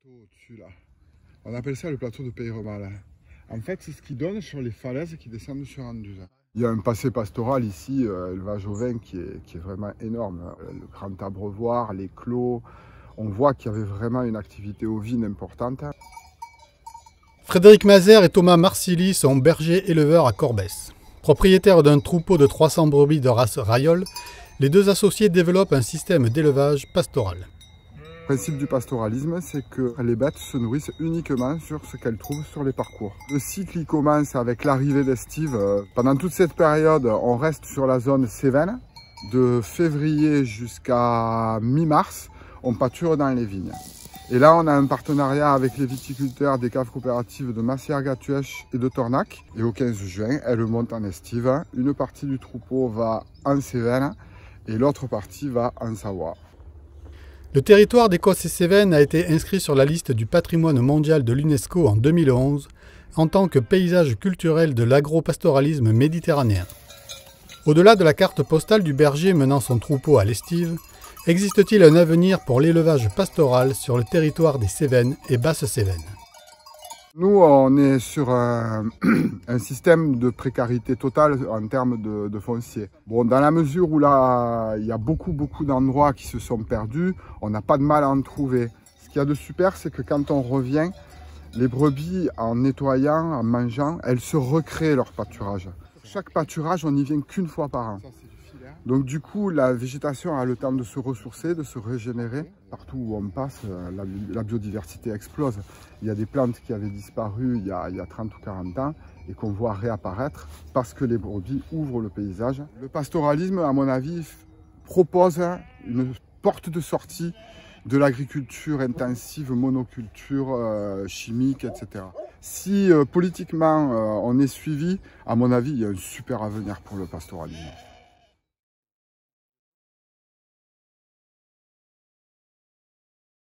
Au-dessus là. On appelle ça le plateau de Peyremal. En fait, c'est ce qui donne sur les falaises qui descendent sur Anduze. Il y a un passé pastoral ici, élevage ovin, qui est vraiment énorme. Le grand abreuvoir, les clos, on voit qu'il y avait vraiment une activité ovine importante. Frédéric Mazère et Thomas Marsili sont bergers éleveurs à Corbès. Propriétaires d'un troupeau de 300 brebis de race Rayol, les deux associés développent un système d'élevage pastoral. Le principe du pastoralisme, c'est que les bêtes se nourrissent uniquement sur ce qu'elles trouvent sur les parcours. Le cycle il commence avec l'arrivée d'estive. Pendant toute cette période, on reste sur la zone Cévennes. De février jusqu'à mi-mars, on pâture dans les vignes. Et là, on a un partenariat avec les viticulteurs des caves coopératives de Massière-Gatuèche et de Tornac. Et au 15 juin, elles montent en estive. Une partie du troupeau va en Cévennes et l'autre partie va en Savoie. Le territoire d'Écosse et Cévennes a été inscrit sur la liste du patrimoine mondial de l'UNESCO en 2011 en tant que paysage culturel de l'agro-pastoralisme méditerranéen. Au-delà de la carte postale du berger menant son troupeau à l'estive, existe-t-il un avenir pour l'élevage pastoral sur le territoire des Cévennes et Basses-Cévennes? Nous, on est sur un système de précarité totale en termes de foncier. Bon, dans la mesure où là, il y a beaucoup d'endroits qui se sont perdus, on n'a pas de mal à en trouver. Ce qu'il y a de super, c'est que quand on revient, les brebis, en nettoyant, en mangeant, elles se recréent leur pâturage. Chaque pâturage, on n'y vient qu'une fois par an. Donc du coup, la végétation a le temps de se ressourcer, de se régénérer. Partout où on passe, la biodiversité explose. Il y a des plantes qui avaient disparu il y a 30 ou 40 ans et qu'on voit réapparaître parce que les brebis ouvrent le paysage. Le pastoralisme, à mon avis, propose une porte de sortie de l'agriculture intensive, monoculture, chimique, etc. Si politiquement on est suivi, à mon avis, il y a un super avenir pour le pastoralisme.